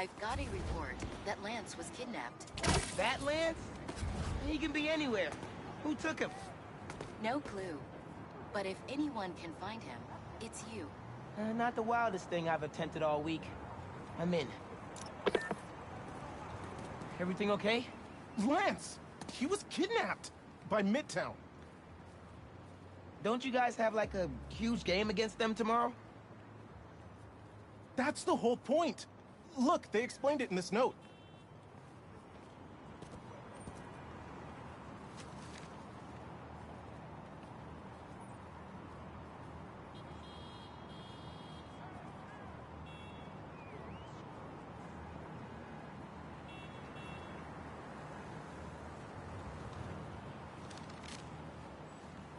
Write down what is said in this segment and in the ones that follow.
I've got a report that Lance was kidnapped. That Lance? He can be anywhere. Who took him? No clue. But if anyone can find him, it's you. Not the wildest thing I've attempted all week. I'm in. Everything okay? Lance! He was kidnapped! By Midtown. Don't you guys have like a huge game against them tomorrow? That's the whole point! Look, they explained it in this note.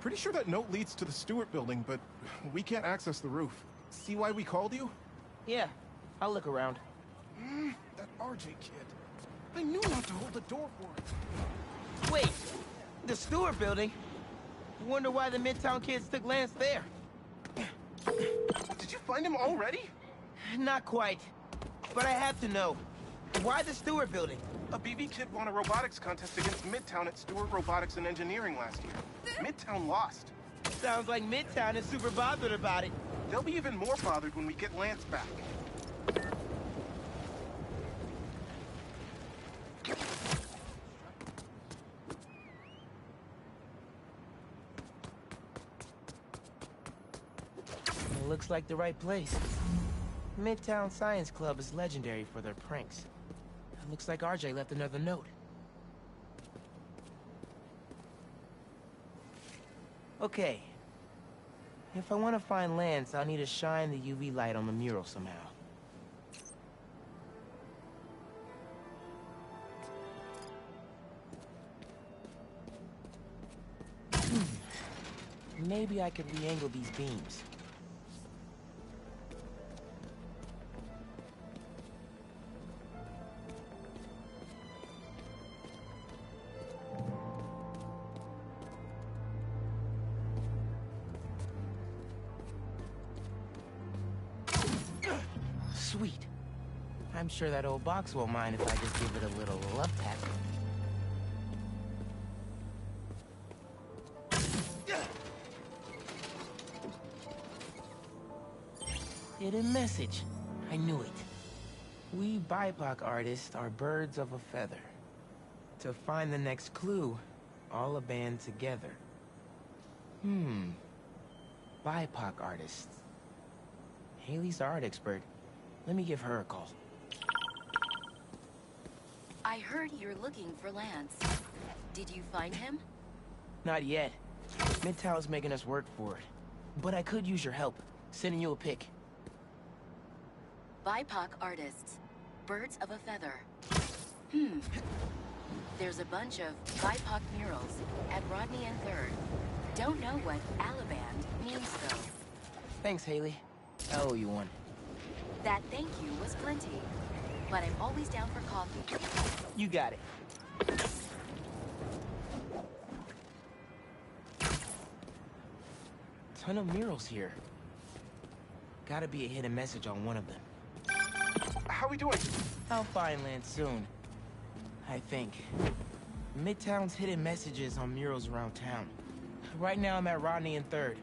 Pretty sure that note leads to the Stewart building, but we can't access the roof. See why we called you? Yeah, I'll look around. That RJ kid. I knew not to hold the door for it. Wait, the Stewart building? Wonder why the Midtown kids took Lance there. Did you find him already? Not quite, but I have to know. Why the Stewart building? A BB kid won a robotics contest against Midtown at Stewart Robotics and Engineering last year. Midtown lost. Sounds like Midtown is super bothered about it. They'll be even more bothered when we get Lance back. It looks like the right place. Midtown Science Club is legendary for their pranks. It looks like RJ left another note. Okay. If I want to find Lance, I'll need to shine the UV light on the mural somehow. Maybe I could re-angle these beams. Sweet. I'm sure that old box won't mind if I just give it a little love tap. Hidden message. I knew it. We BIPOC artists are birds of a feather. To find the next clue, all a band together. BIPOC artists. Haley's the art expert. Let me give her a call. I heard you're looking for Lance. Did you find him? Not yet. Midtown's making us work for it. But I could use your help. Sending you a pic. BIPOC artists. Birds of a feather. There's a bunch of BIPOC murals at Rodney and 3rd. Don't know what Alaband means, though. Thanks, Haley. I owe you one. That thank you was plenty. But I'm always down for coffee. You got it. Ton of murals here. Gotta be a hidden message on one of them. How we doing? I'll find Lance soon. I think. Midtown's hidden messages on murals around town. Right now I'm at Rodney and 3rd.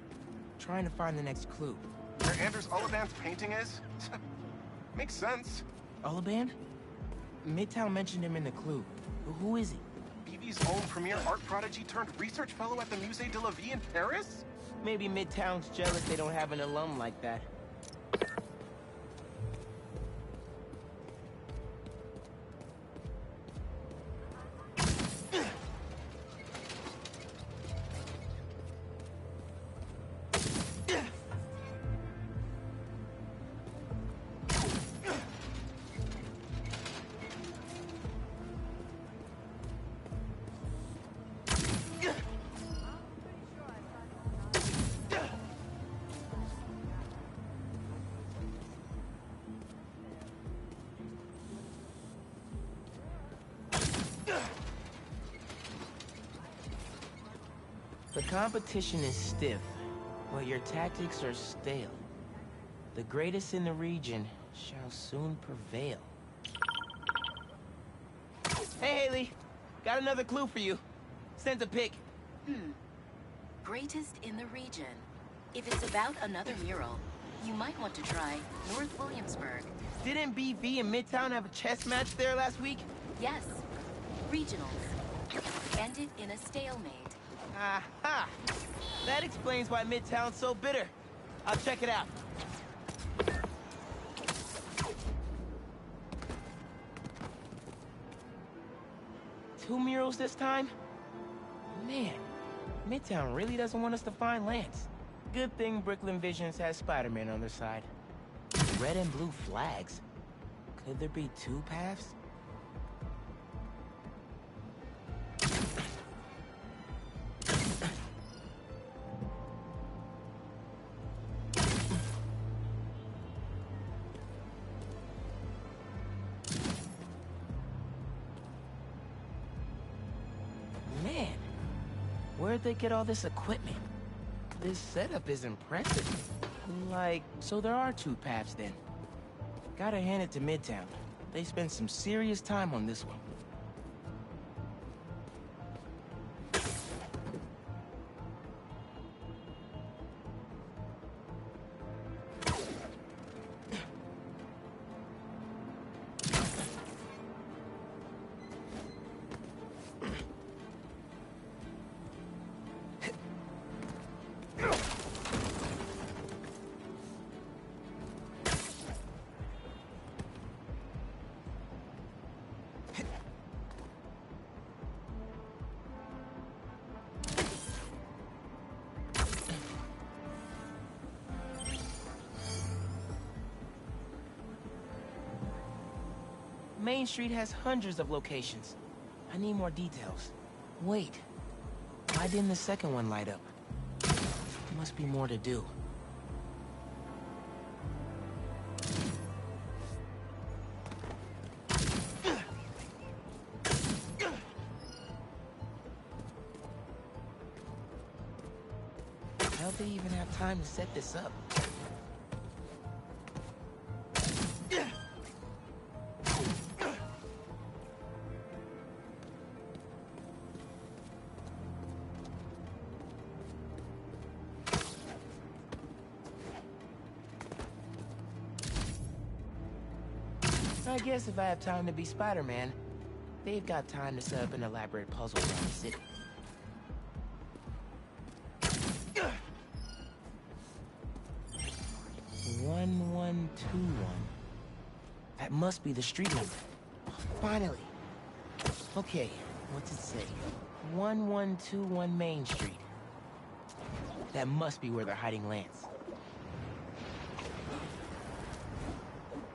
Trying to find the next clue. Where Anders Ullaband's painting is? Makes sense. Ullaband? Midtown mentioned him in the clue. Who is he? BB's own premier art prodigy turned research fellow at the Musée de la Vie in Paris? Maybe Midtown's jealous they don't have an alum like that. The competition is stiff, but your tactics are stale. The greatest in the region shall soon prevail. Hey, Haley. Got another clue for you. Send a pic. Greatest in the region. If it's about another mural, you might want to try North Williamsburg. Didn't BV and Midtown have a chess match there last week? Yes, regionals. Ended in a stalemate. Aha! That explains why Midtown's so bitter. I'll check it out. Two murals this time? Man, Midtown really doesn't want us to find Lance. Good thing Brooklyn Visions has Spider-Man on their side. Red and blue flags. Could there be two paths? Man, where'd they get all this equipment? This setup is impressive. Like, so there are two paths then. Gotta hand it to Midtown. They spent some serious time on this one. Main Street has hundreds of locations. I need more details. Wait, why didn't the second one light up? Must be more to do. How'd they even have time to set this up? I guess if I have time to be Spider-Man, they've got time to set up an elaborate puzzle around the city. 1121. That must be the street number. Finally. Okay, what's it say? 1121 Main Street. That must be where they're hiding Lance.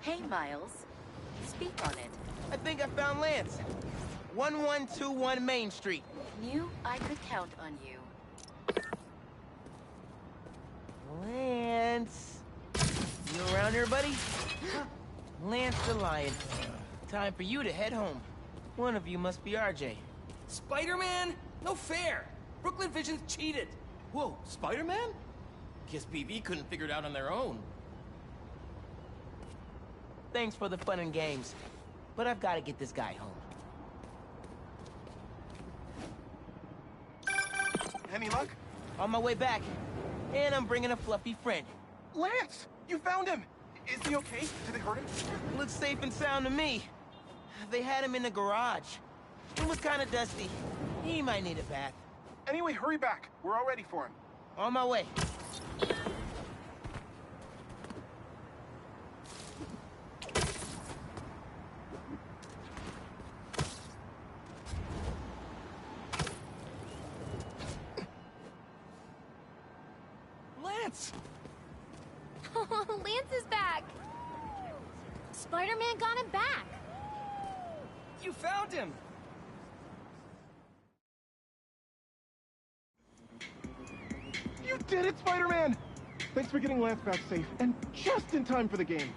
Hey, Miles. Speak on it. I think I found Lance. 1121 Main Street. Knew I could count on you. Lance. You around here, buddy? Lance the Lion. Time for you to head home. One of you must be RJ. Spider-Man? No fair! Brooklyn Visions cheated! Whoa, Spider-Man? Guess BV couldn't figure it out on their own. Thanks for the fun and games, but I've got to get this guy home. Any luck? On my way back, and I'm bringing a fluffy friend. Lance! You found him! Is he okay? Did they hurt him? Looks safe and sound to me. They had him in the garage. It was kind of dusty. He might need a bath. Anyway, hurry back. We're all ready for him. On my way. Lance! Lance is back! Spider-Man got him back! You found him! You did it, Spider-Man! Thanks for getting Lance back safe, and just in time for the game.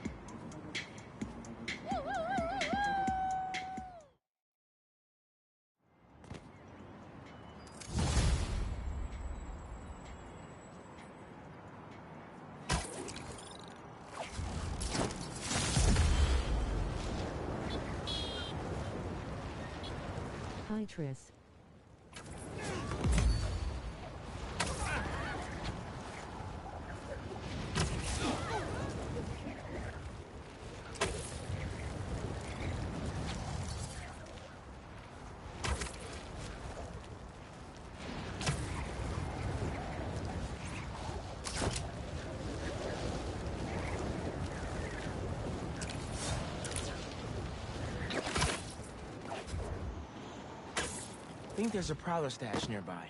nitrous. I think there's a prowler stash nearby.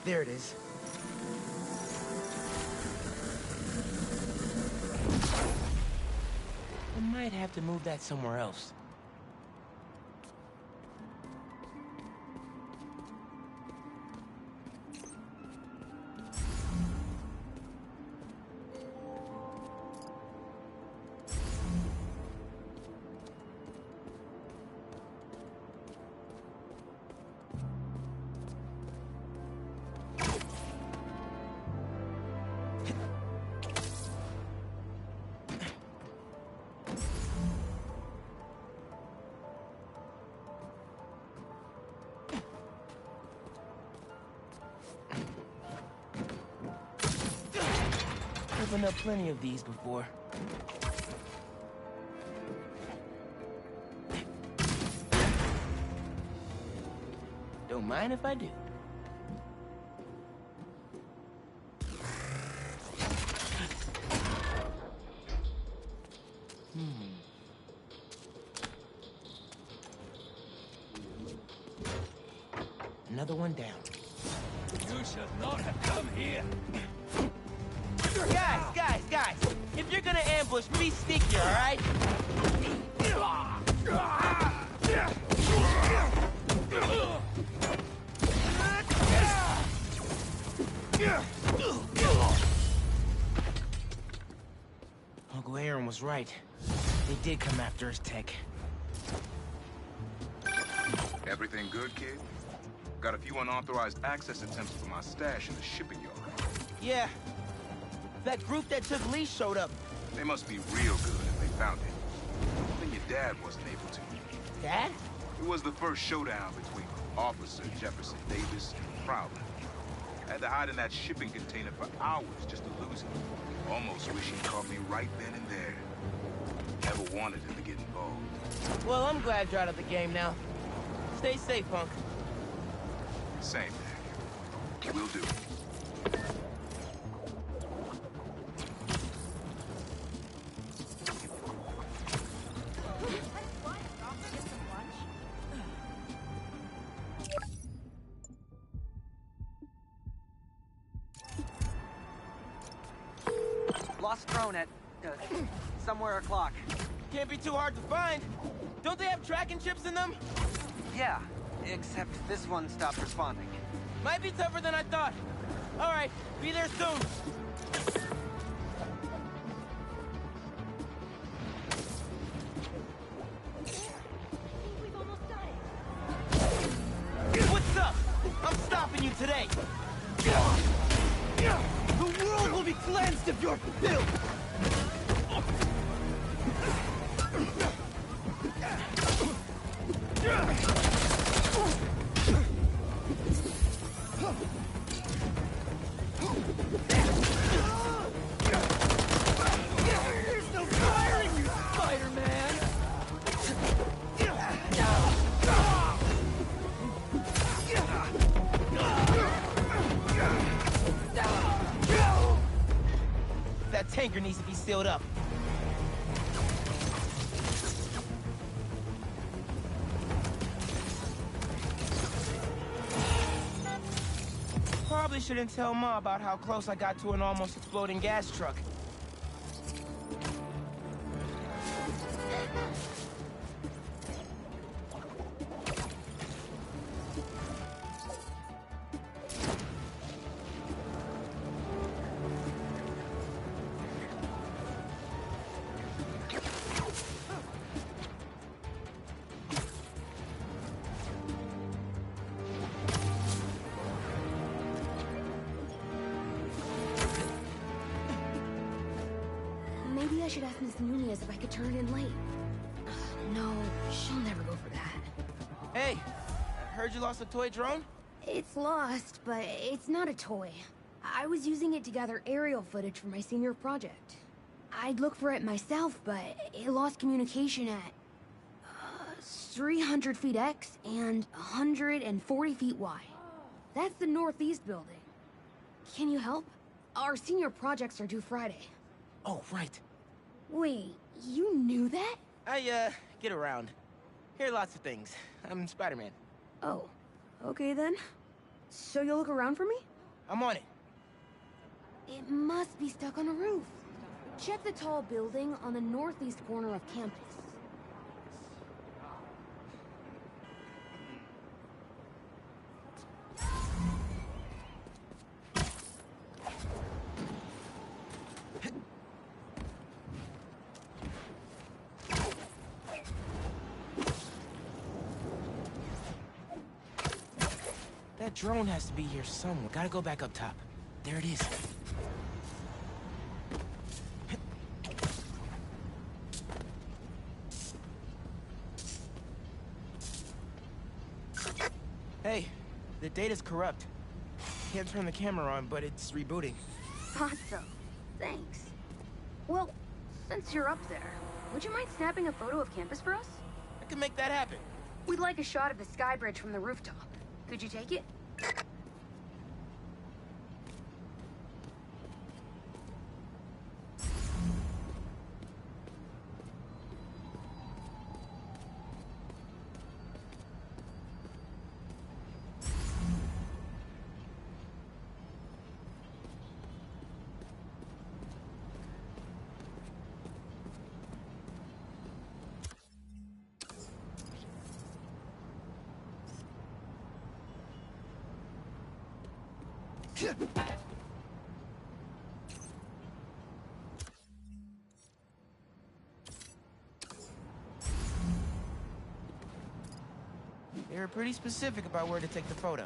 There it is. I might have to move that somewhere else. Opened up plenty of these before. Don't mind if I do. Another one down. You should not have come here. Guys! If you're gonna ambush, be sneaky, alright? Uncle Aaron was right. They did come after his tech. Everything good, kid? Got a few unauthorized access attempts for my stash in the shipping yard. Yeah. That group that took Lee showed up. They must be real good if they found it. I think your dad wasn't able to. Dad? It was the first showdown between Officer Jefferson Davis and the Prowler. I had to hide in that shipping container for hours just to lose him. Almost wish he caught me right then and there. Never wanted him to get involved. Well, I'm glad you're out of the game now. Stay safe, Punk. Same there. Will do. Lost drone at, somewhere o'clock. Can't be too hard to find. Don't they have tracking chips in them? Yeah, except this one stopped responding. Might be tougher than I thought. All right, be there soon. We've almost got it. What's up? I'm stopping you today. The world will be cleansed of your filth! There's no fire in you, Spider-Man! That tanker needs to be sealed up. Probably shouldn't tell Ma about how close I got to an almost exploding gas truck. I should ask Miss Nunez if I could turn it in late. No, she'll never go for that. Hey, I heard you lost a toy drone? It's lost, but it's not a toy. I was using it to gather aerial footage for my senior project. I'd look for it myself, but it lost communication at 300 feet X and 140 feet Y. That's the northeast building. Can you help? Our senior projects are due Friday. Oh, right. Wait, you knew that? I, get around. Hear lots of things. I'm Spiderman. Oh, okay then. So you'll look around for me? I'm on it. It must be stuck on a roof. Check the tall building on the northeast corner of campus. That drone has to be here somewhere. Gotta go back up top. There it is. Hey, the data's corrupt. Can't turn the camera on, but it's rebooting. Thought so. Thanks. Well, since you're up there, would you mind snapping a photo of campus for us? I can make that happen. We'd like a shot of the sky bridge from the rooftop. Could you take it? They were pretty specific about where to take the photo.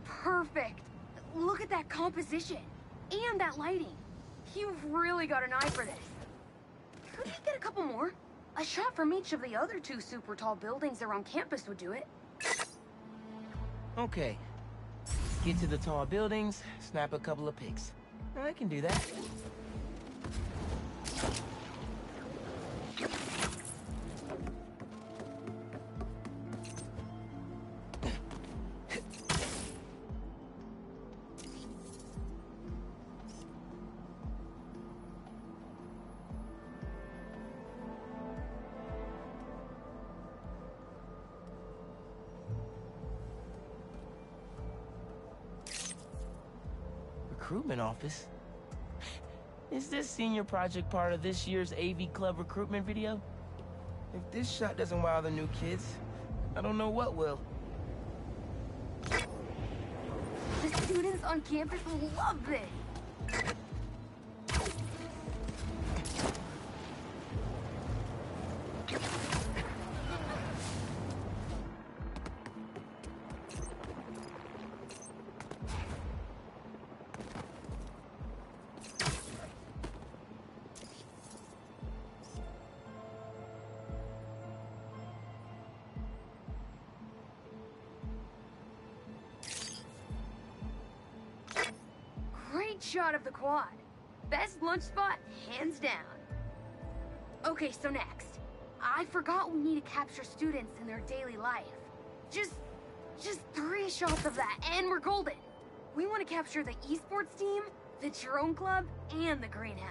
Perfect. Look at that composition. And that lighting. You've really got an eye for this. Could we get a couple more? A shot from each of the other two super tall buildings around campus would do it. Okay. Get to the tall buildings, snap a couple of pics. I can do that. Recruitment office? Is this senior project part of this year's AV Club recruitment video? If this shot doesn't wow the new kids, I don't know what will. The students on campus will love this. Great shot of the quad. Best lunch spot, hands down. Okay, so next. I forgot we need to capture students in their daily life. Just 3 shots of that, and we're golden. We want to capture the esports team, the drone club, and the greenhouse.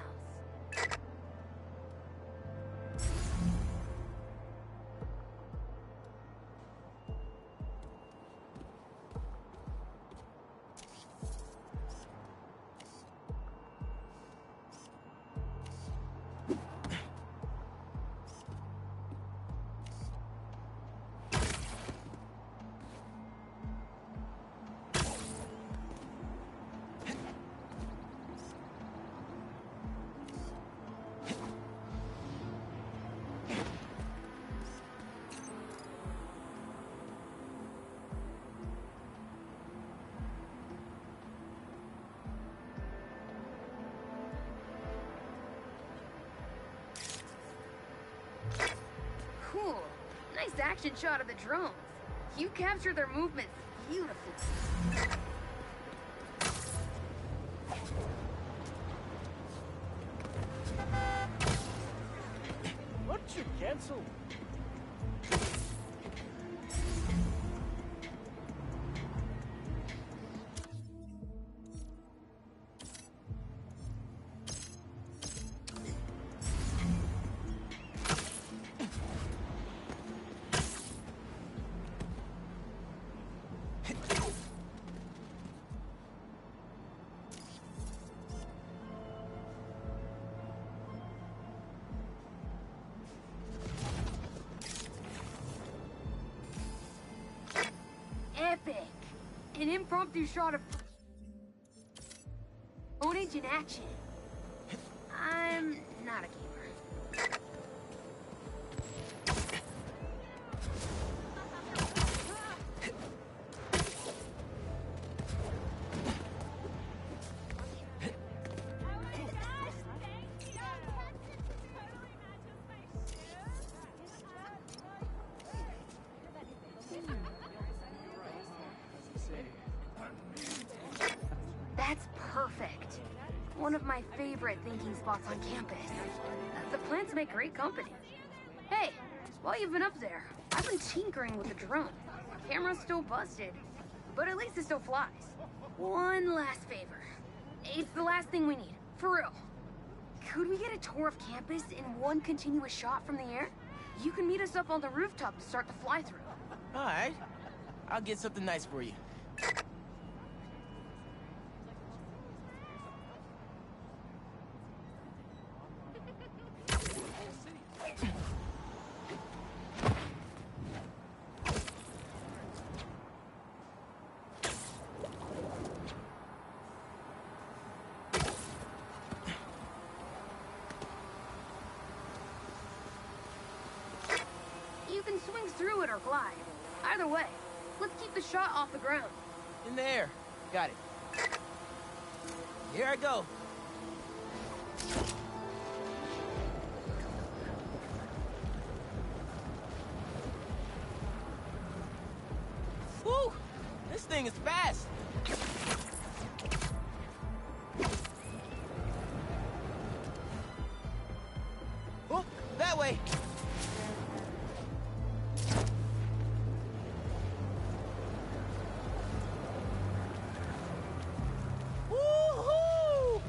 Nice action shot of the drones. You captured their movements beautifully. What you cancel? Epic. An impromptu shot of footage in action. I'm not a gamer. That's perfect. One of my favorite thinking spots on campus. The plants make great company. Hey, while you've been up there, I've been tinkering with the drone. Camera's still busted, but at least it still flies. One last favor. It's the last thing we need, for real. Could we get a tour of campus in one continuous shot from the air? You can meet us up on the rooftop to start the fly-through. All right. I'll get something nice for you. You can swing through it or glide. Either way, let's keep the shot off the ground. In the air. Got it. Here I go. Woo! This thing is fast. Oh, that way. Woo-hoo!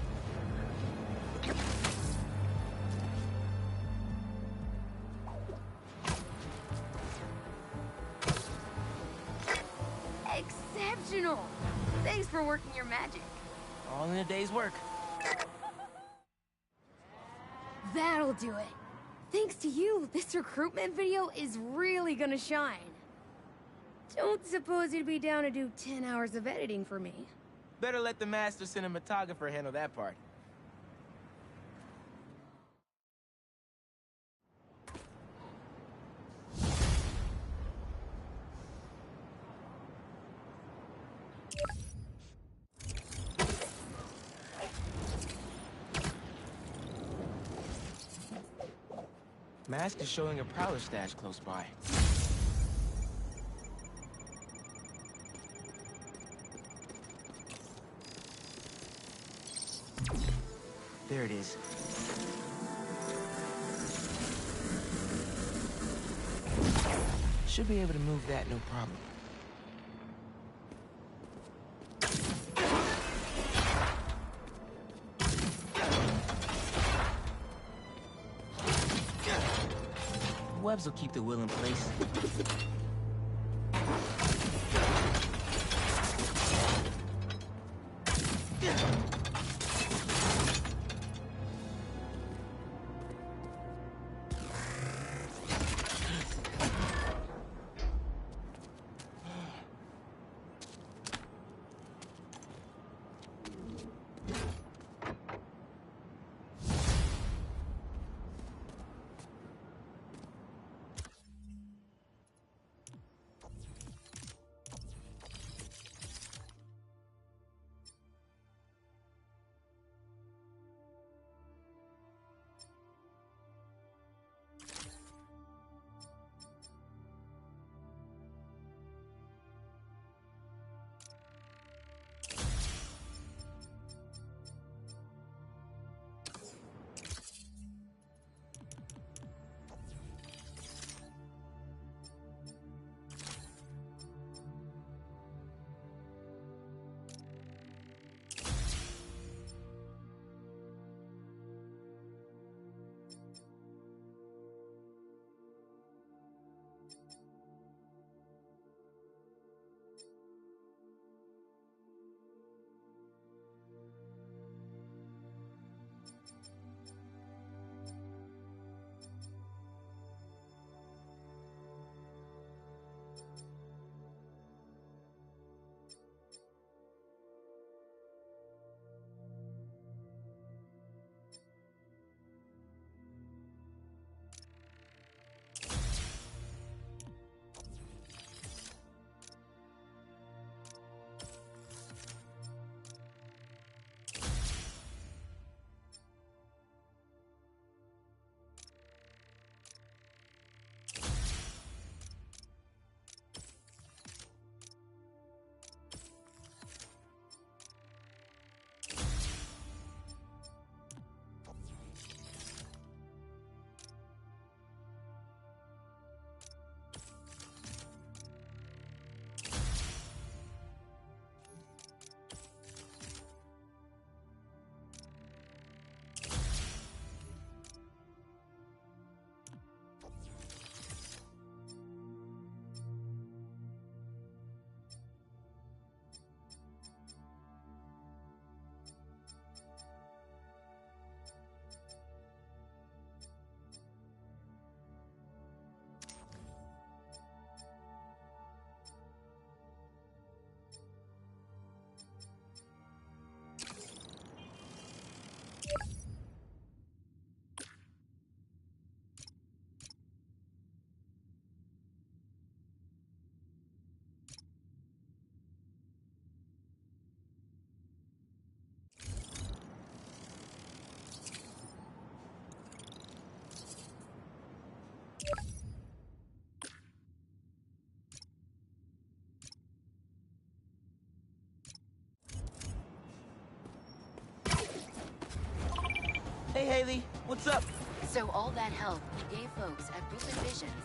Exceptional! Thanks for working your magic. All in a day's work. That'll do it. Thanks to you, this recruitment video is really gonna shine. Don't suppose you'd be down to do 10 hours of editing for me. Better let the master cinematographer handle that part. Mask is showing a prowler stash close by. There it is. Should be able to move that, no problem. Webs will keep the wheel in place. Haley. What's up? So all that help you gave folks at Brooklyn Visions,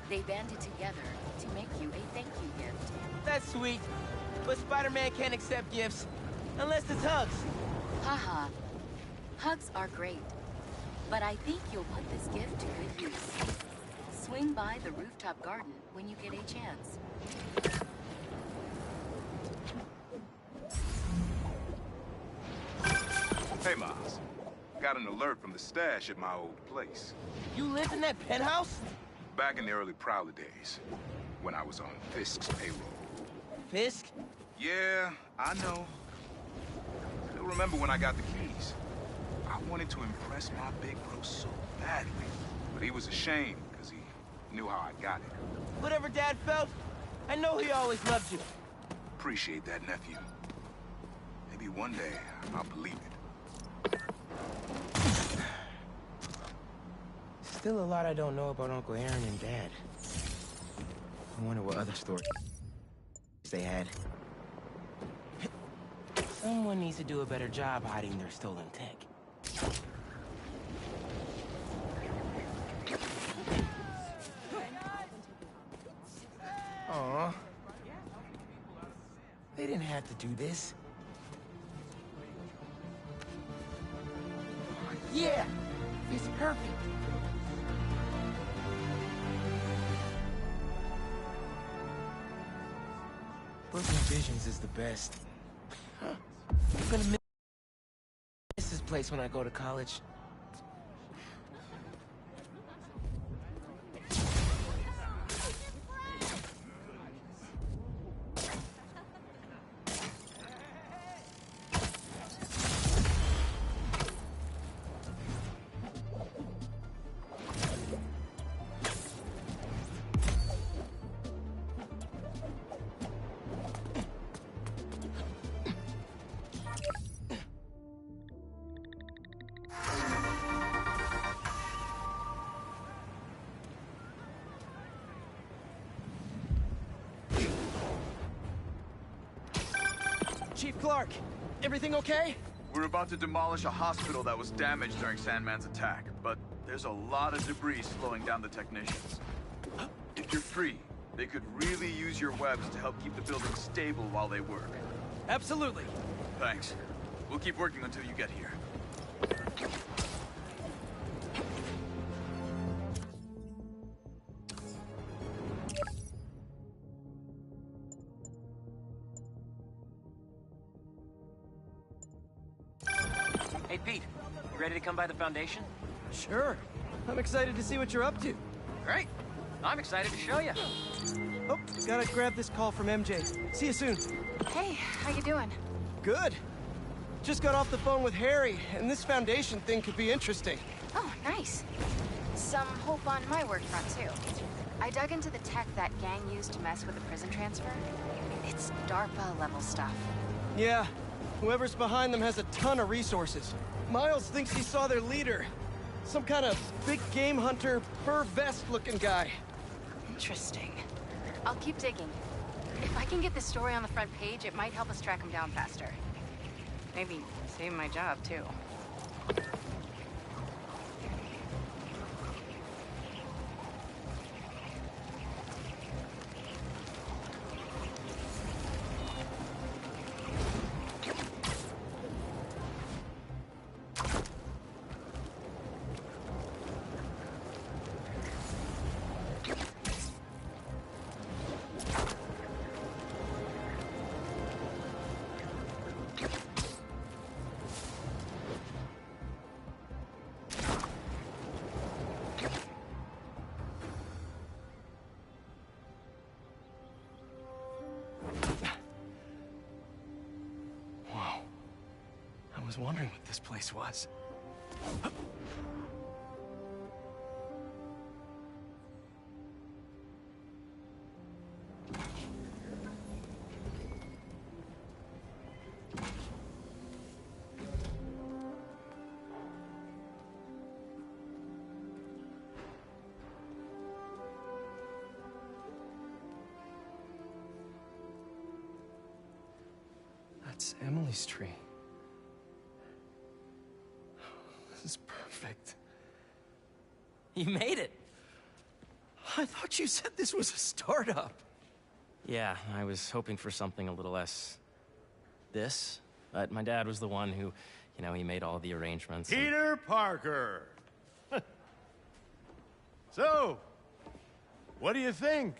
they banded together to make you a thank you gift. That's sweet. But Spider-Man can't accept gifts. Unless it's hugs. Haha. Hugs are great. But I think you'll put this gift to good use. Swing by the rooftop garden when you get a chance. Hey, Miles. Got an alert from the stash at my old place. You lived in that penthouse? Back in the early Prowler days, when I was on Fisk's payroll. Fisk? Yeah, I know. Still remember when I got the keys. I wanted to impress my big bro so badly. But he was ashamed, because he knew how I got it. Whatever Dad felt, I know he always loved you. Appreciate that, nephew. Maybe one day I'll believe it. Still a lot I don't know about Uncle Aaron and Dad. I wonder what other stories they had. Someone needs to do a better job hiding their stolen tech. Aw. They didn't have to do this. Yeah! It's perfect. Brooklyn Visions is the best. I'm gonna miss this place when I go to college. Chief Clark, everything okay? We're about to demolish a hospital that was damaged during Sandman's attack, but there's a lot of debris slowing down the technicians. If you're free, they could really use your webs to help keep the building stable while they work. Absolutely. Thanks. We'll keep working until you get here. Hey, Pete. You ready to come by the Foundation? Sure. I'm excited to see what you're up to. Great. I'm excited to show you. Oh, gotta grab this call from MJ. See you soon. Hey, how you doing? Good. Just got off the phone with Harry, and this Foundation thing could be interesting. Oh, nice. Some hope on my work front, too. I dug into the tech that gang used to mess with the prison transfer. It's DARPA-level stuff. Yeah, whoever's behind them has a ton of resources. Miles thinks he saw their leader. Some kind of big game hunter, fur vest-looking guy. Interesting. I'll keep digging. If I can get this story on the front page, it might help us track him down faster. Maybe save my job, too. I was wondering what this place was. That's Emily's tree. This is perfect. You made it. I thought you said this was a startup. Yeah, I was hoping for something a little less... this. But my dad was the one who, he made all the arrangements. Peter Parker! So, what do you think?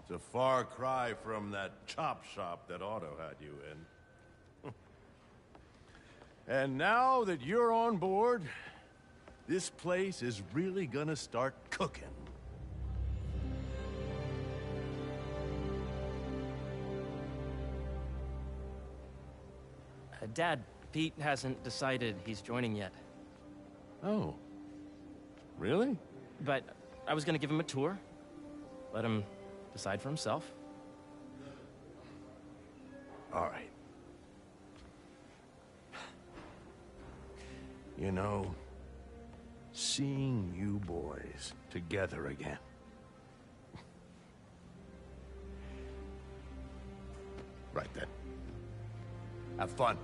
It's a far cry from that chop shop that Otto had you in. And now that you're on board, this place is really gonna start cooking. Dad, Pete hasn't decided he's joining yet. Oh. Really? But I was gonna give him a tour. Let him decide for himself. All right. You know, seeing you boys together again. Right then. Have fun.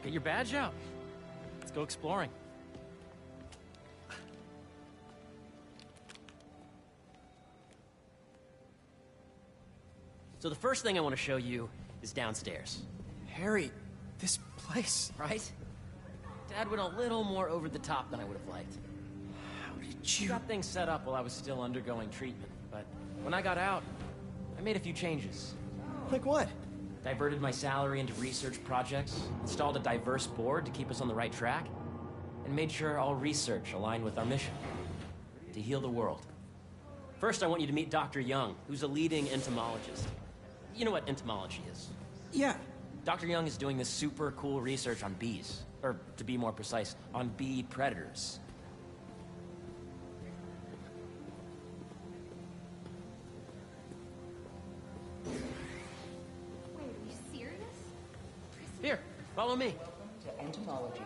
Get your badge out. Let's go exploring. So the first thing I want to show you is downstairs. Harry, this place... Right? Dad went a little more over the top than I would have liked. How did you... got things set up while I was still undergoing treatment, but when I got out, I made a few changes. Like what? Diverted my salary into research projects, installed a diverse board to keep us on the right track, and made sure all research aligned with our mission, to heal the world. First, I want you to meet Dr. Young, who's a leading entomologist. You know what entomology is? Yeah. Dr. Young is doing this super cool research on bees, or to be more precise, on bee predators. Here, follow me. To entomology.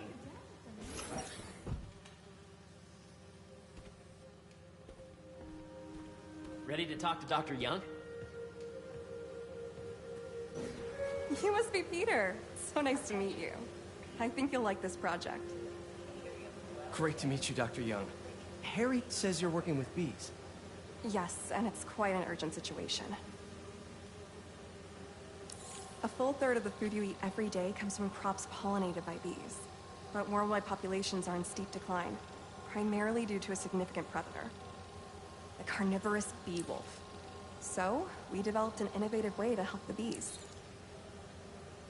Ready to talk to Dr. Young? You must be Peter. So nice to meet you. I think you'll like this project. Great to meet you, Dr. Young. Harry says you're working with bees. Yes, and it's quite an urgent situation. A full third of the food you eat every day comes from crops pollinated by bees. But worldwide populations are in steep decline, primarily due to a significant predator, the carnivorous bee wolf. So, we developed an innovative way to help the bees.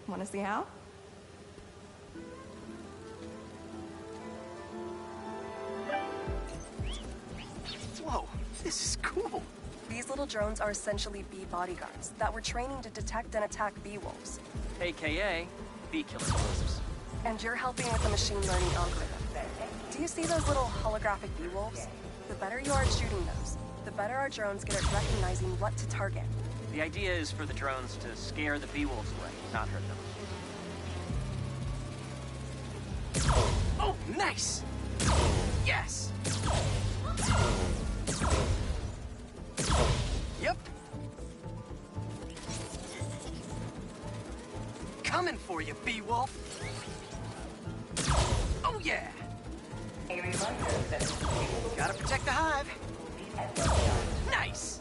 Want to see how? Whoa, this is cool. These little drones are essentially bee bodyguards that we're training to detect and attack bee wolves. AKA bee killer wasps. And you're helping with the machine learning algorithm. Do you see those little holographic bee wolves? The better you are at shooting those, the better our drones get at recognizing what to target. The idea is for the drones to scare the bee wolves away, not hurt them. Oh, nice! Yes! Yep. Coming for you, bee wolf. Oh, yeah! Gotta protect the hive. Nice!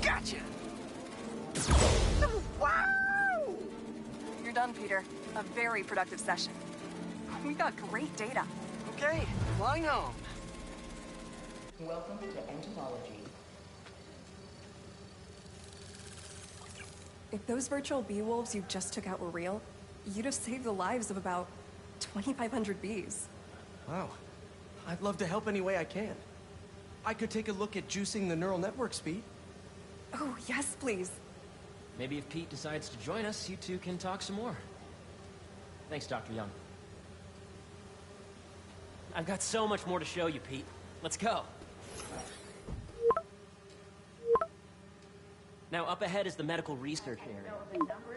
Gotcha! Wow! You're done, Peter. A very productive session. We got great data. Okay, flying home. Welcome to entomology. If those virtual bee wolves you just took out were real, you'd have saved the lives of about 2,500 bees. Wow. I'd love to help any way I can. I could take a look at juicing the neural network speed. Oh, yes, please. Maybe if Pete decides to join us, you two can talk some more. Thanks, Dr. Young. I've got so much more to show you, Pete. Let's go. Now, up ahead is the medical research area.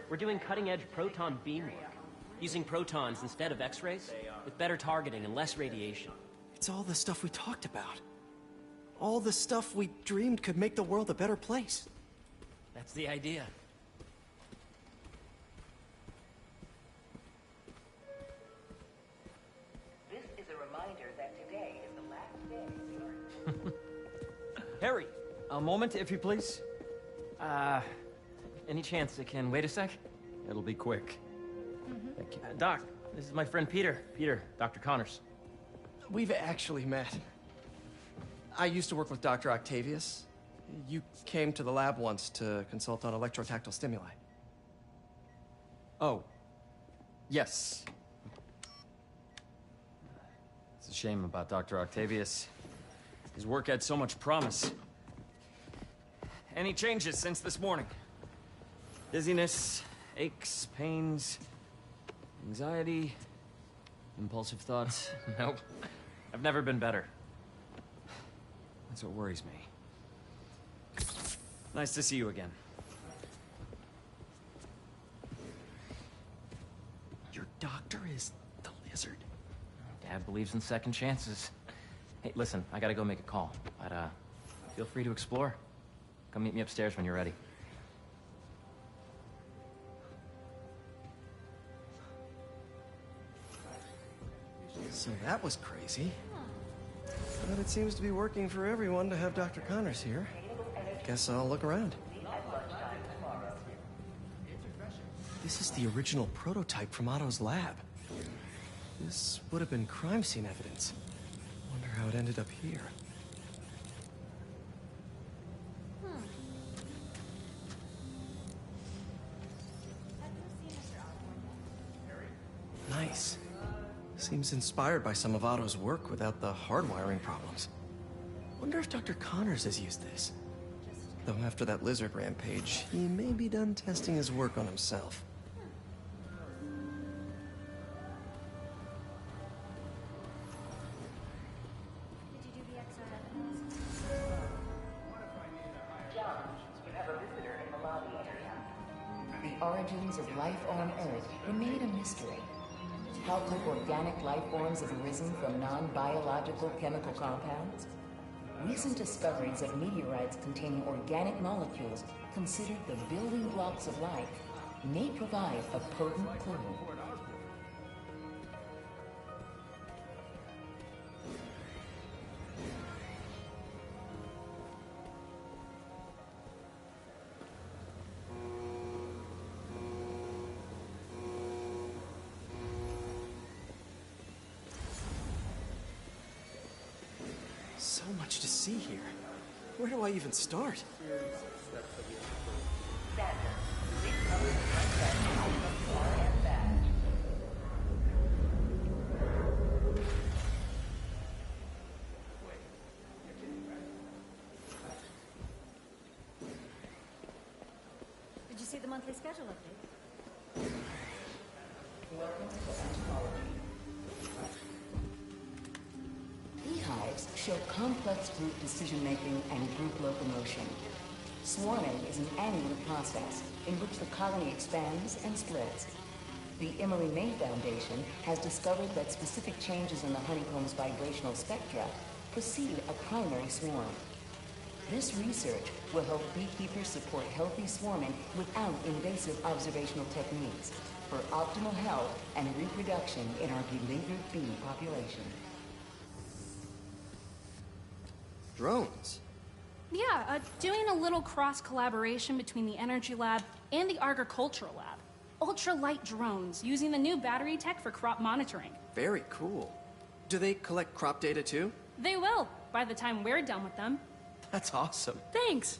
We're doing cutting-edge proton beam work, using protons instead of X-rays, with better targeting and less radiation. It's all the stuff we talked about. All the stuff we dreamed could make the world a better place. That's the idea. Harry, a moment, if you please. Any chance it can wait a sec? It'll be quick. Thank you. Doc, this is my friend Peter. Peter, Dr. Connors. We've actually met. I used to work with Dr. Octavius. You came to the lab once to consult on electrotactile stimuli. Oh. Yes. It's a shame about Dr. Octavius. His work had so much promise. Any changes since this morning? Dizziness, aches, pains, anxiety, impulsive thoughts? Nope. I've never been better. That's what worries me. Nice to see you again. Your doctor is the lizard. Dad believes in second chances. Hey, listen, I gotta go make a call. But, feel free to explore. Come meet me upstairs when you're ready. So that was crazy. But it seems to be working for everyone to have Dr. Connors here. Guess I'll look around. This is the original prototype from Otto's lab. This would have been crime scene evidence. Wonder how it ended up here. Nice. Seems inspired by some of Otto's work without the hardwiring problems. Wonder if Dr. Connors has used this. Though after that lizard rampage, he may be done testing his work on himself. The origins of life on Earth remain a mystery. How could organic life forms have arisen from non-biological chemical compounds? Recent discoveries of meteorites containing organic molecules considered the building blocks of life may provide a potent clue. So much to see here. Where do I even start? Did you see the monthly schedule update? Welcome to Entomology. Beehives show complex group decision-making and group locomotion. Swarming is an annual process in which the colony expands and splits. The Emily May Foundation has discovered that specific changes in the honeycomb's vibrational spectra precede a primary swarm. This research will help beekeepers support healthy swarming without invasive observational techniques for optimal health and reproduction in our beleaguered bee population. Drones? Yeah, doing a little cross-collaboration between the Energy Lab and the Agricultural Lab. Ultralight drones using the new battery tech for crop monitoring. Very cool. Do they collect crop data too? They will, by the time we're done with them. That's awesome. Thanks.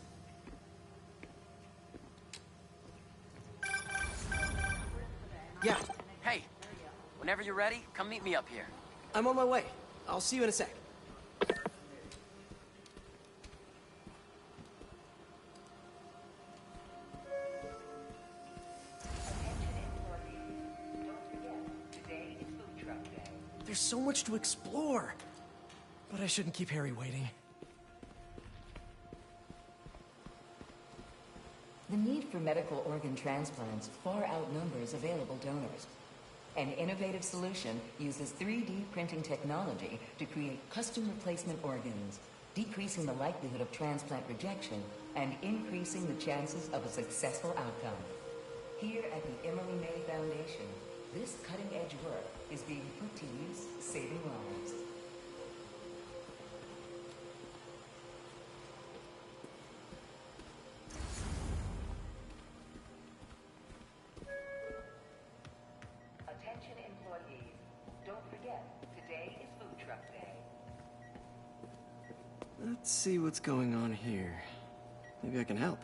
Yeah, Hey, whenever you're ready, come meet me up here. I'm on my way. I'll see you in a sec. There's so much to explore. But I shouldn't keep Harry waiting. The need for medical organ transplants far outnumbers available donors. An innovative solution uses 3D printing technology to create custom replacement organs, decreasing the likelihood of transplant rejection and increasing the chances of a successful outcome. Here at the Emily May Foundation, this cutting-edge work is being put to use, saving lives. Don't forget, today is Food Truck Day. Let's see what's going on here. Maybe I can help.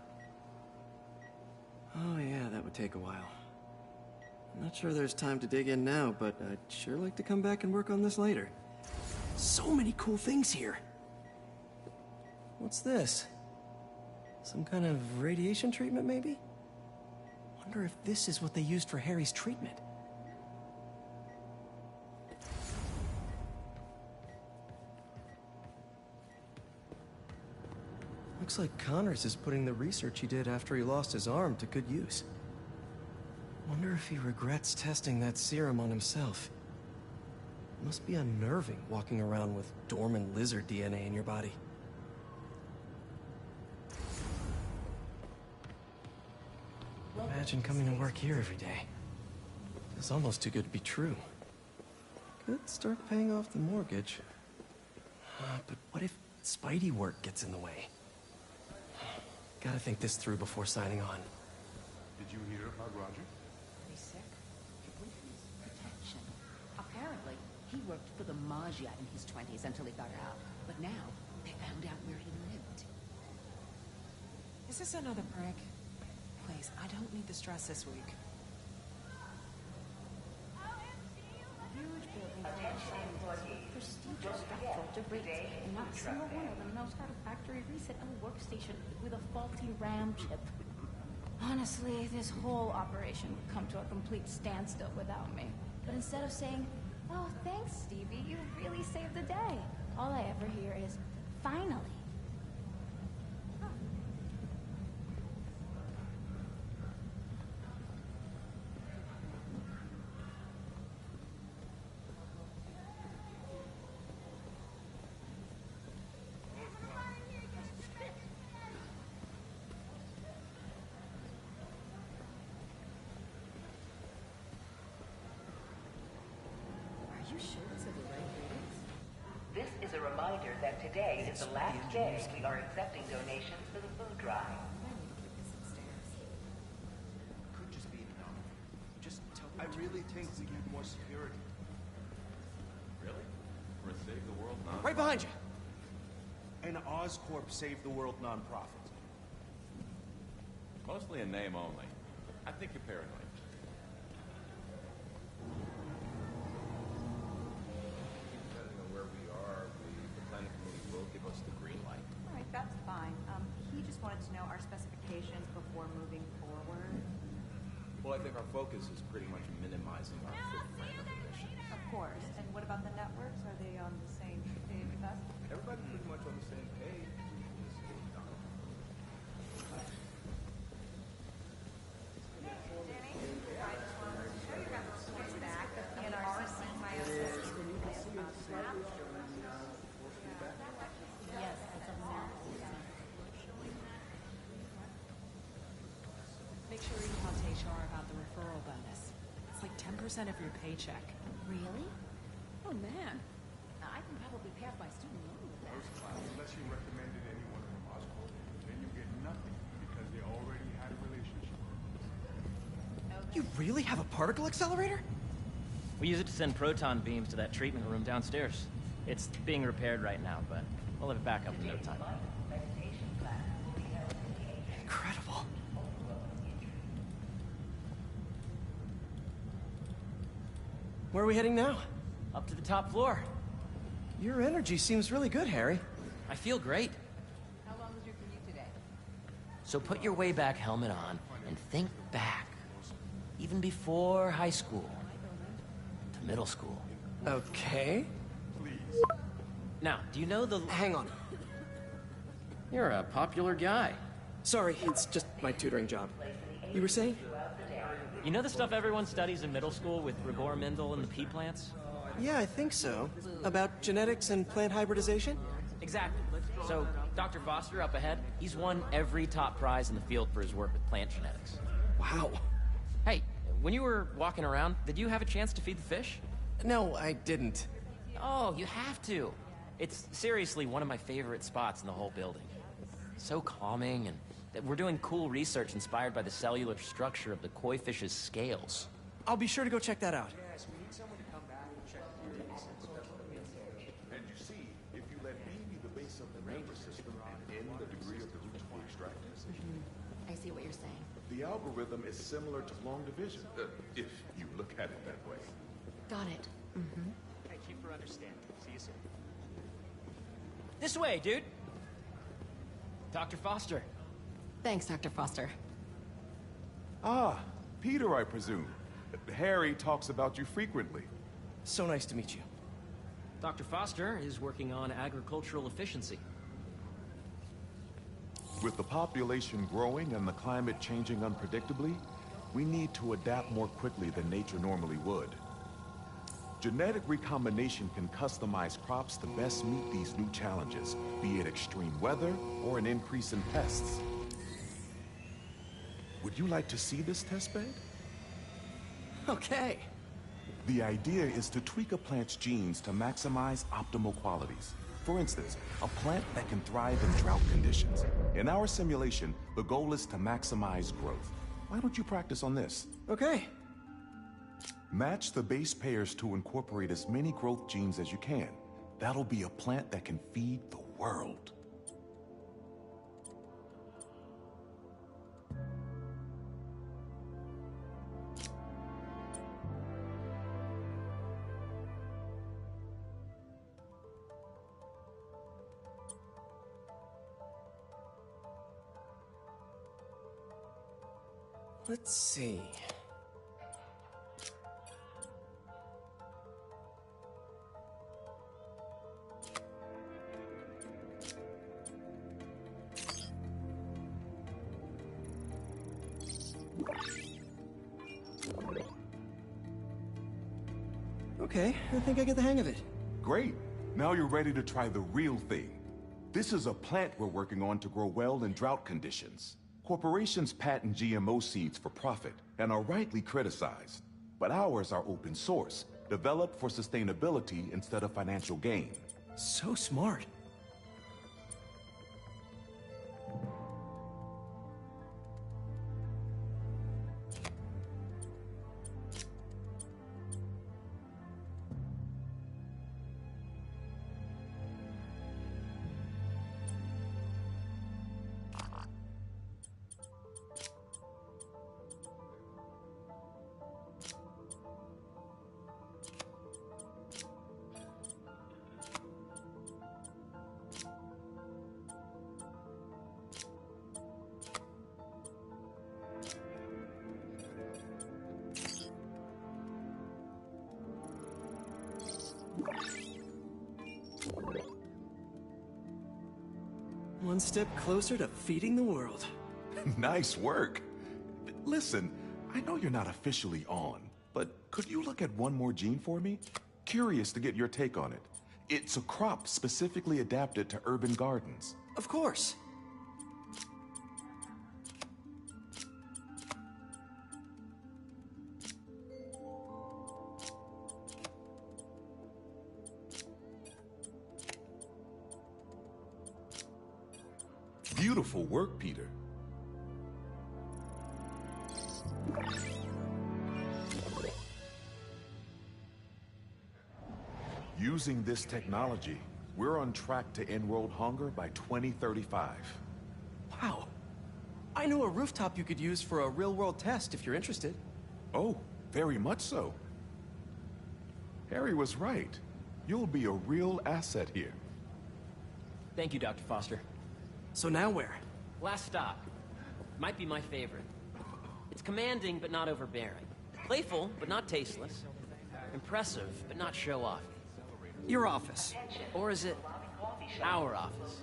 Oh yeah, that would take a while. I'm not sure there's time to dig in now, but I'd sure like to come back and work on this later. So many cool things here. What's this? Some kind of radiation treatment, maybe? Wonder if this is what they used for Harry's treatment. Looks like Connors is putting the research he did after he lost his arm to good use. Wonder if he regrets testing that serum on himself. It must be unnerving walking around with dormant lizard DNA in your body. Imagine coming to work here every day. It's almost too good to be true. Could start paying off the mortgage. But what if Spidey work gets in the way? Gotta think this through before signing on. Did you hear about Roger? He's sick. Witness protection. Apparently, he worked for the Maggia in his 20s until he got out. But now, they found out where he lived. Is this another prank? Please, I don't need the stress this week. Huge buildings, prestigious structural debris, and not a single one of them knows how to factory reset a workstation with a faulty RAM chip. Honestly, this whole operation would come to a complete standstill without me. But instead of saying, "Oh, thanks, Stevie, you really saved the day," all I ever hear is, "Finally." This is a reminder that today is the last day we are accepting donations for the food drive. Could just be enough. Just tell me. I really think we need more security. Really? For a Save the World nonprofit? Right behind you! An Oscorp Save the World nonprofit. Mostly a name only. I think you're paranoid. Depending on where we are, the planning committee will give us the green light. All right, that's fine. He just wanted to know our specifications before moving forward. Well, I think our focus is pretty much minimizing our footprint of the mission. Of course. And what about the networks? Are they on the same page with us? Everybody's pretty much on the same page. Make sure you talk to HR about the referral bonus. It's like 10% of your paycheck. Really? Oh, man. I can probably pay off my student loan with that. Unless you recommended anyone from Oscorp, then you get nothing because they already had a relationship. You really have a particle accelerator? We use it to send proton beams to that treatment room downstairs. It's being repaired right now, but we'll have it back up in no time. Incredible. Where are we heading now? Up to the top floor. Your energy seems really good, Harry. I feel great. How long was your commute today? So put your way back helmet on and think back. Even before high school. To middle school. Okay. Now, do you know the... Hang on. You're a popular guy. Sorry, it's just my tutoring job. You were saying? You know the stuff everyone studies in middle school with Gregor Mendel and the pea plants? Yeah, I think so. About genetics and plant hybridization? Exactly. So, Dr. Foster up ahead, he's won every top prize in the field for his work with plant genetics. Wow. Hey, when you were walking around, did you have a chance to feed the fish? No, I didn't. Oh, you have to. It's seriously one of my favorite spots in the whole building. So calming, and we're doing cool research inspired by the cellular structure of the koi fish's scales. I'll be sure to go check that out. Yes, we need someone to come back and check of the nervous system and in the degree of the root to be extracted. I see what you're saying. The algorithm is similar to long division, if you look at it that way. Got it. Mm-hmm. Thank you for understanding. See you soon. This way, dude. Dr. Foster. Thanks, Dr. Foster. Ah, Peter, I presume. Harry talks about you frequently. So nice to meet you. Dr. Foster is working on agricultural efficiency. With the population growing and the climate changing unpredictably, we need to adapt more quickly than nature normally would. Genetic recombination can customize crops to best meet these new challenges, be it extreme weather or an increase in pests. Would you like to see this testbed? Okay. The idea is to tweak a plant's genes to maximize optimal qualities. For instance, a plant that can thrive in drought conditions. In our simulation, the goal is to maximize growth. Why don't you practice on this? Okay. Match the base pairs to incorporate as many growth genes as you can. That'll be a plant that can feed the world. Let's see. Okay, I think I get the hang of it. Great. Now you're ready to try the real thing. This is a plant we're working on to grow well in drought conditions. Corporations patent GMO seeds for profit and are rightly criticized. But ours are open source, developed for sustainability instead of financial gain. So smart. One step closer to feeding the world. Nice work. Listen, I know you're not officially on, but could you look at one more gene for me? Curious to get your take on it. It's a crop specifically adapted to urban gardens. Of course. Beautiful work, Peter. Using this technology, we're on track to end world hunger by 2035. Wow. I know a rooftop you could use for a real-world test if you're interested. Oh, very much so. Harry was right. You'll be a real asset here. Thank you, Dr. Foster. So now where? Last stop. Might be my favorite. It's commanding, but not overbearing. Playful, but not tasteless. Impressive, but not show-off. Your office. Or is it our office?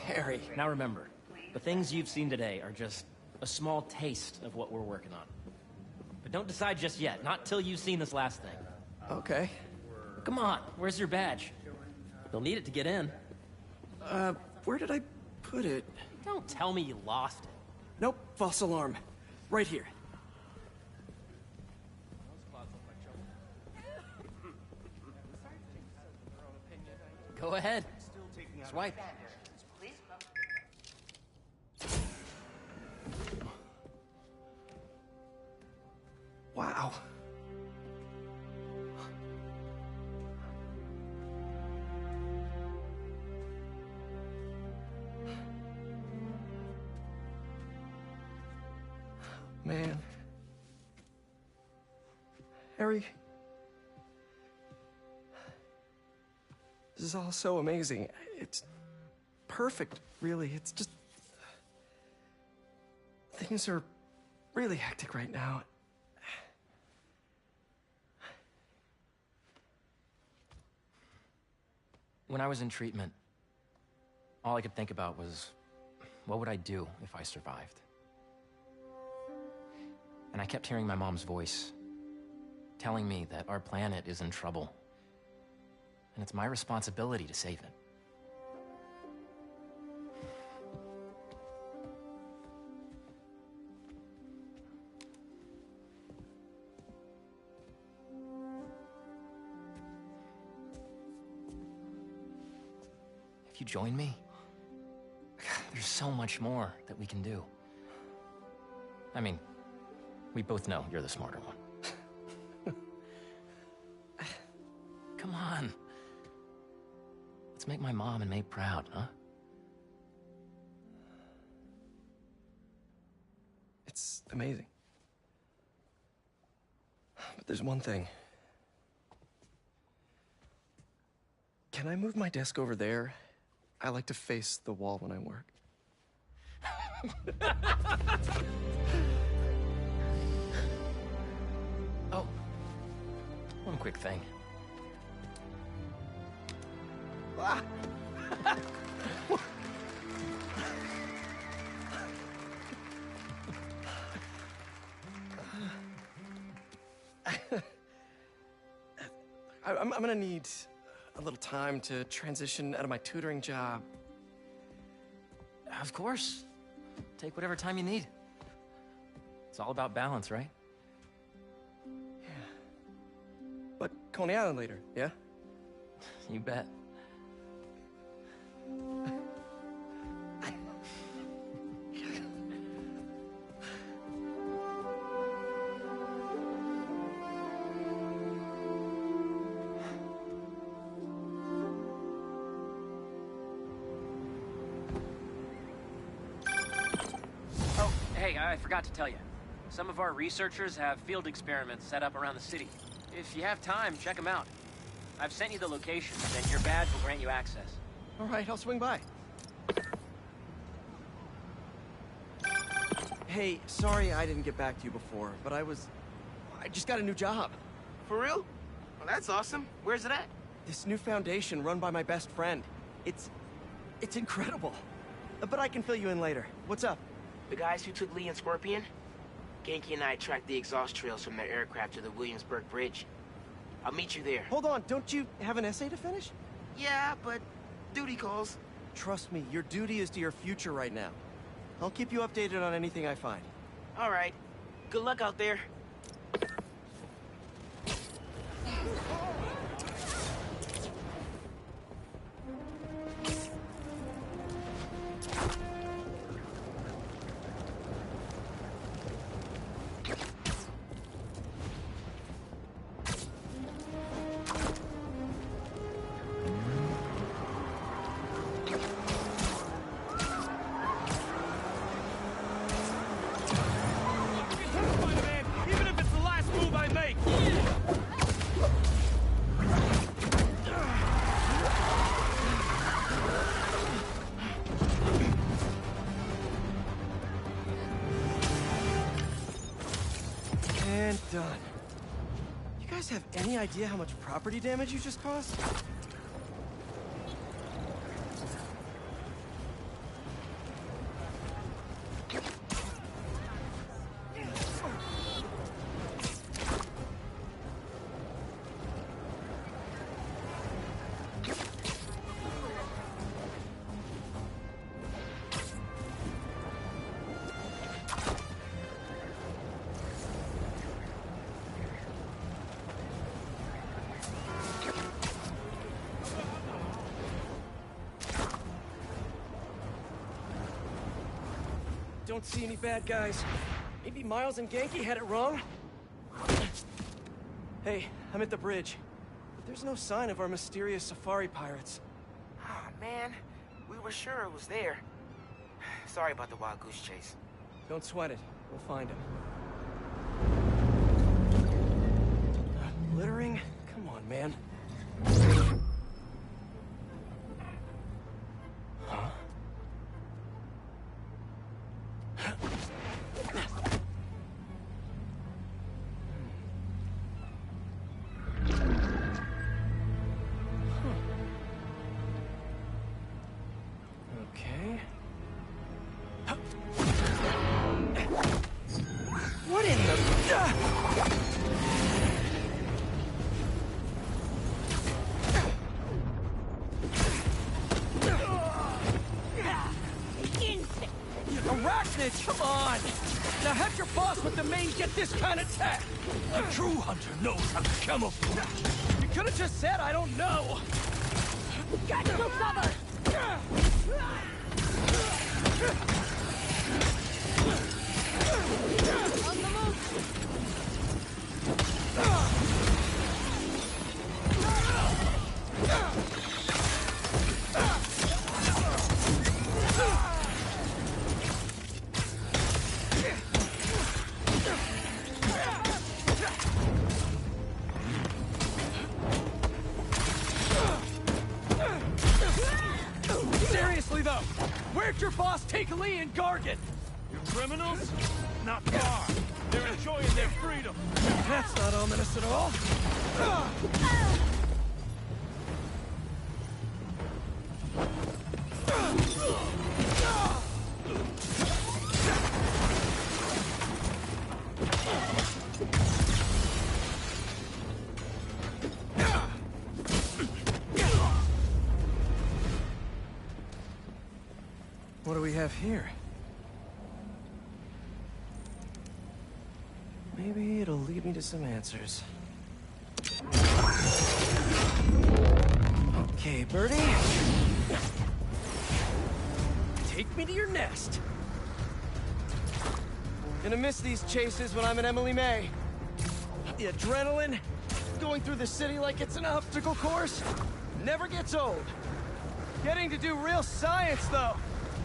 Harry. Now remember, the things you've seen today are just a small taste of what we're working on. But don't decide just yet, not till you've seen this last thing. Okay. Come on, where's your badge? You'll need it to get in. Where did I put it? Don't tell me you lost it. Nope, false alarm. Right here. Go ahead. Swipe. Wow. Harry. This is all so amazing. It's perfect, really. It's just... Things are really hectic right now. When I was in treatment, all I could think about was, what would I do if I survived? And I kept hearing my mom's voice, telling me that our planet is in trouble, and it's my responsibility to save it. If you join me, there's so much more that we can do. I mean, we both know you're the smarter one. Come on. Let's make my mom and May proud, huh? It's amazing. But there's one thing. Can I move my desk over there? I like to face the wall when I work. Oh, one quick thing. Ah. I'm gonna need a little time to transition out of my tutoring job. Of course. Take whatever time you need. It's all about balance, right? Yeah. But Coney Island later, yeah? You bet. Hey, I forgot to tell you. Some of our researchers have field experiments set up around the city. If you have time, check them out. I've sent you the locations, and your badge will grant you access. All right, I'll swing by. Hey, sorry I didn't get back to you before, but I just got a new job. For real? Well, that's awesome. Where's it at? This new foundation run by my best friend. It's incredible. But I can fill you in later. What's up? The guys who took Lee and Scorpion? Genki and I tracked the exhaust trails from their aircraft to the Williamsburg Bridge. I'll meet you there. Hold on, don't you have an essay to finish? Yeah, but duty calls. Trust me, your duty is to your future right now. I'll keep you updated on anything I find. All right. Good luck out there. And done. You guys have any idea how much property damage you just caused? Don't see any bad guys. Maybe Miles and Genki had it wrong? Hey, I'm at the bridge. But there's no sign of our mysterious safari pirates. Oh, man. We were sure it was there. Sorry about the wild goose chase. Don't sweat it. We'll find him. Littering? Come on, man. Huh? Okay. What in the... Arachnids, come on! Now have your boss with the main get this kind of tech! A true hunter knows how to camouflage. You could have just said, I don't know! Get to cover! On the move! Seriously though, where'd your boss take Lee and Gargan? You criminals? Not far. They're enjoying their freedom. That's not ominous at all. What do we have here? Maybe it'll lead me to some answers. Okay, Birdie. Take me to your nest. Gonna miss these chases when I'm at Emily May. The adrenaline, going through the city like it's an obstacle course, never gets old. Getting to do real science, though.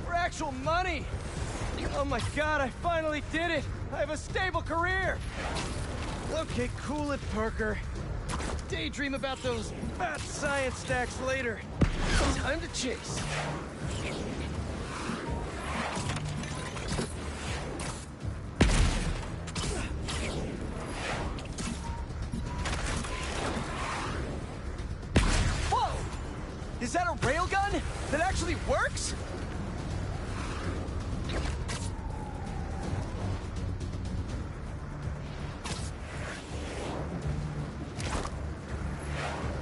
For actual money. Oh my god, I finally did it! I have a stable career! Okay, cool it, Parker. Daydream about those fat science stacks later. Time to chase. Whoa! Is that a railgun that actually works?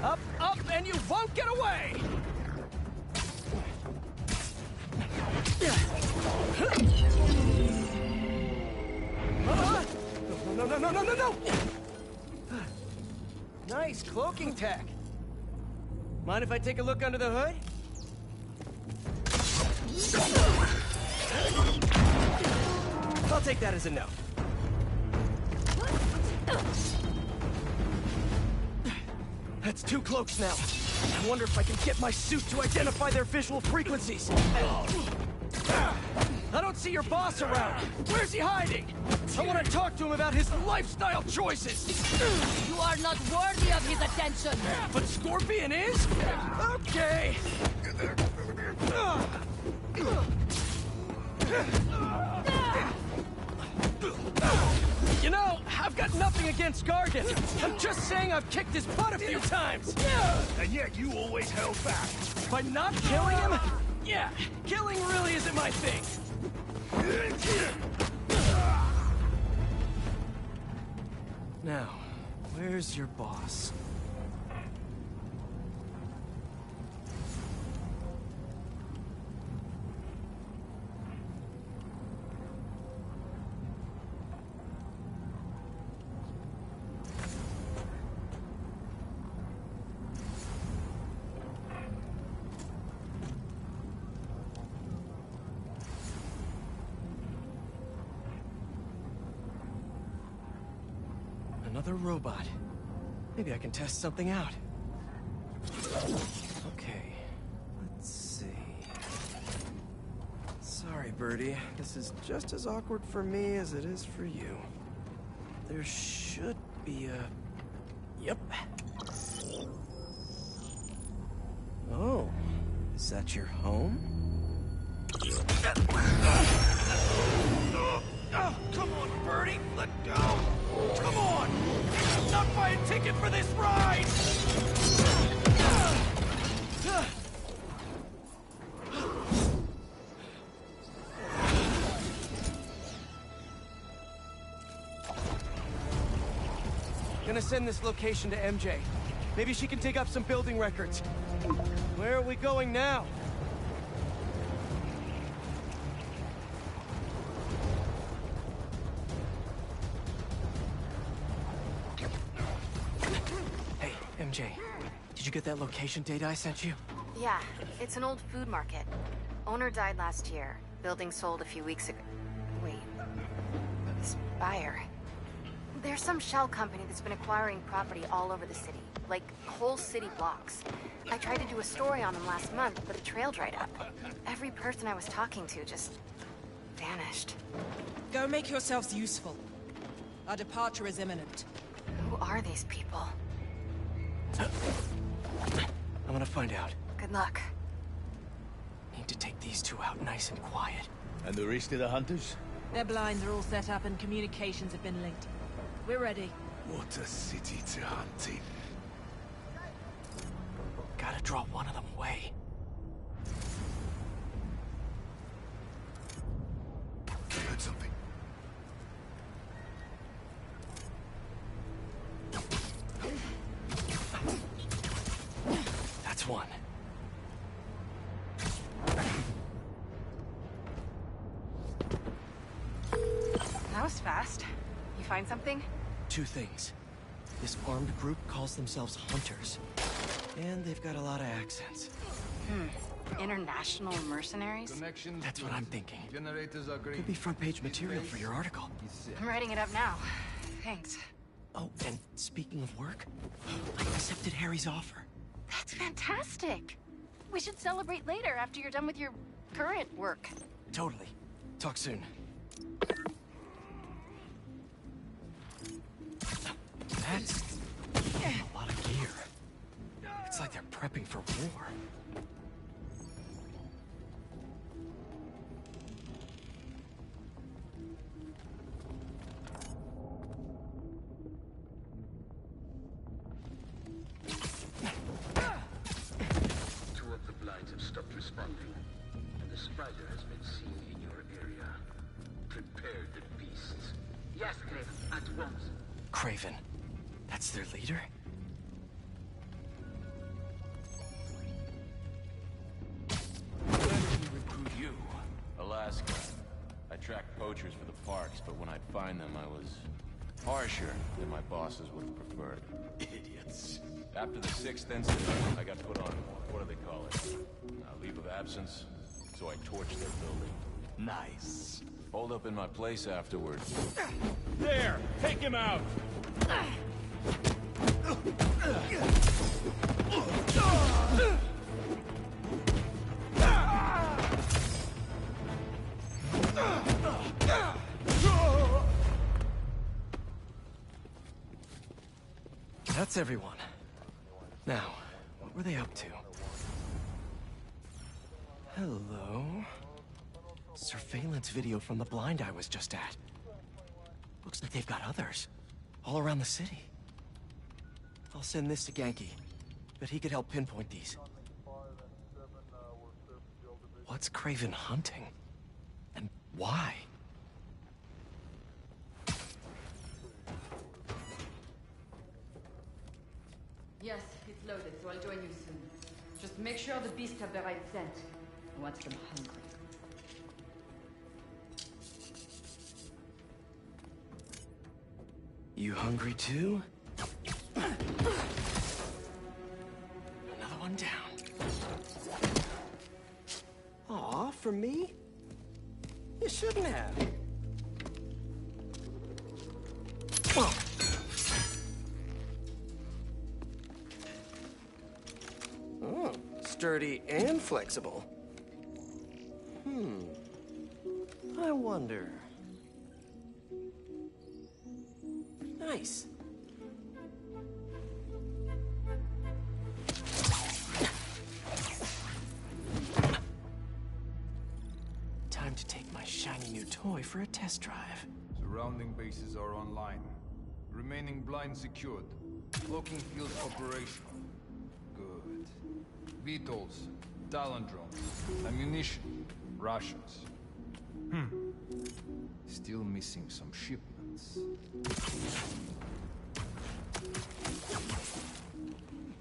Up, up, and you won't get away! No, no, no, no, no, no! Nice cloaking tech. Mind if I take a look under the hood? I'll take that as a no. That's 2 cloaks now. I wonder if I can get my suit to identify their visual frequencies. I don't see your boss around. Where's he hiding? I want to talk to him about his lifestyle choices. You are not worthy of his attention. But Scorpion is? Okay. You know, I've got nothing against Gargan. I'm just saying I've kicked his butt a few times. And yet you always held back. By not killing him? Yeah, killing really isn't my thing. Now, where's your boss? Another robot. Maybe I can test something out. Okay, let's see. Sorry, Birdie. This is just as awkward for me as it is for you. There should be a Yep. Oh, is that your home? Oh, come on, Birdie! Let go! Come on! Not buy a ticket for this ride! Gonna send this location to MJ. Maybe she can dig up some building records. Where are we going now? Hey, MJ. Did you get that location data I sent you? Yeah, it's an old food market. Owner died last year. Building sold a few weeks ago. Wait. Spire. There's some shell company that's been acquiring property all over the city. Like, whole city blocks. I tried to do a story on them last month, but the trail dried up. Every person I was talking to just vanished. Go make yourselves useful. Our departure is imminent. Who are these people? I'm gonna find out. Good luck. Need to take these two out nice and quiet. And the rest of the hunters? Their blinds are all set up and communications have been linked. We're ready. What a city to hunt in. Gotta draw one of them away. Heard something. That's one. That was fast. You find something? Two things. This armed group calls themselves Hunters. And they've got a lot of accents. International mercenaries? That's what I'm thinking. Generators are great. Could be front-page material for your article. I'm writing it up now. Thanks. Oh, and speaking of work, I accepted Harry's offer. That's fantastic. We should celebrate later after you're done with your current work. Totally. Talk soon. That's a lot of gear. It's like they're prepping for war. Two of the blinds have stopped responding, and the spider has been seen in your area. Prepare the beasts. Yes, Craven, at once. Craven. That's their leader? When did we recruit you? Alaska. I tracked poachers for the parks, but when I'd find them, I was harsher than my bosses would have preferred. Idiots. After the 6th incident, I got put on, what do they call it? Leave of absence. So I torched their building. Nice. Hold up in my place afterward. There! Take him out! That's everyone. Now, what were they up to? Hello? Surveillance video from the blind I was just at. Looks like they've got others. All around the city. I'll send this to Genki. Bet he could help pinpoint these. What's Craven hunting? And why? Yes, it's loaded, so I'll join you soon. Just make sure the beasts have the right scent. I want them hungry. You hungry too? Another one down. Aw, for me? You shouldn't have. Oh, sturdy and flexible. I wonder. Nice. toy for a test drive. Surrounding bases are online. Remaining blind secured. Cloaking field operational. Good. VTOLs, Talon drones, ammunition, rations. Still missing some shipments.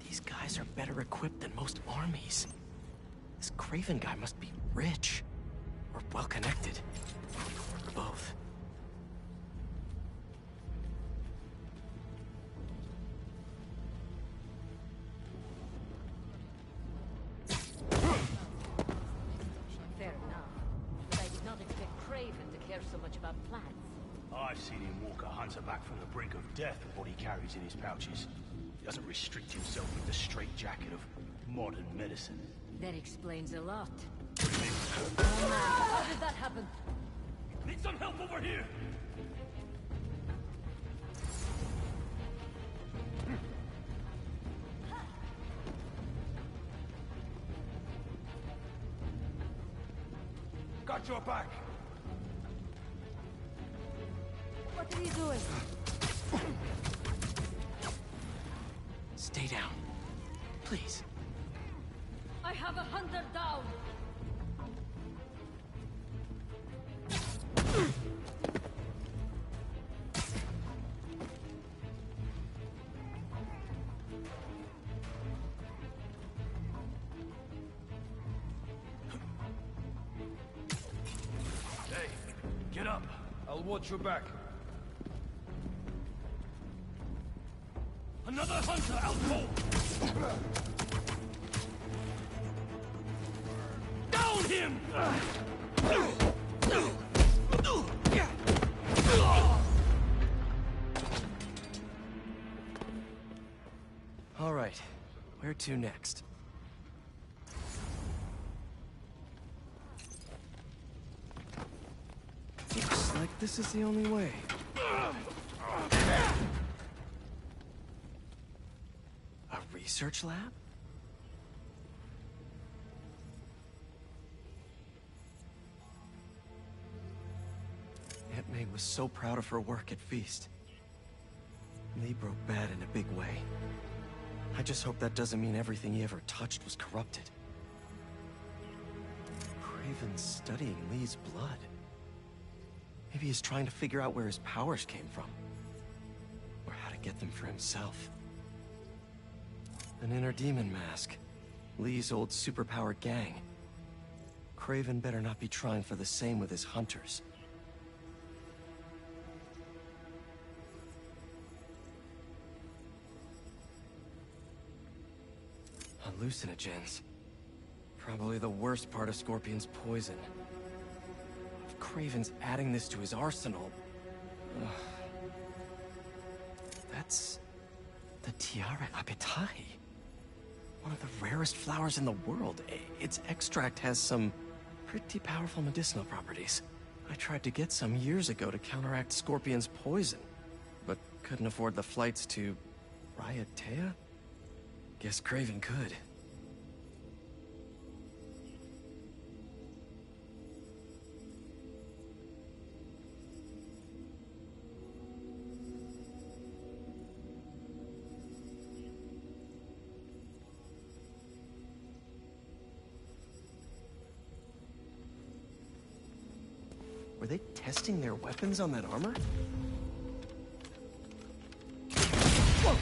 These guys are better equipped than most armies. This Craven guy must be rich. Or well-connected. Or both. Fair enough. But I did not expect Craven to care so much about plants. I've seen him walk a hunter back from the brink of death with what he carries in his pouches. He doesn't restrict himself with the straitjacket of modern medicine. That explains a lot. Oh man, how did that happen? Need some help over here! Got your back! What are you doing? Stay down. Please. I have a hunter down! Hey, get up. I'll watch your back. Another hunter out cold! Down him! All right. Where to next? Looks like this is the only way. A research lab? Aunt May was so proud of her work at Feast. Lee broke bad in a big way. I just hope that doesn't mean everything he ever touched was corrupted. Craven's studying Lee's blood. Maybe he's trying to figure out where his powers came from. Or how to get them for himself. An inner demon mask. Lee's old superpowered gang. Craven better not be trying for the same with his hunters. Hallucinogens. Probably the worst part of Scorpion's poison. If Craven's adding this to his arsenal... Ugh. That's... the Tiara Apetai. One of the rarest flowers in the world. Its extract has some pretty powerful medicinal properties. I tried to get some years ago to counteract Scorpion's poison, but couldn't afford the flights to... Raiatea? Guess Craven could. Were they testing their weapons on that armor? Whoa!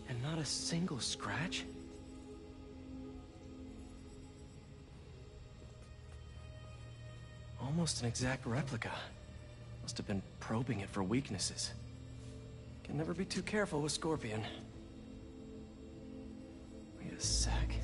And not a single scratch? Almost an exact replica. Must have been probing it for weaknesses. Can never be too careful with Scorpion. Wait a sec.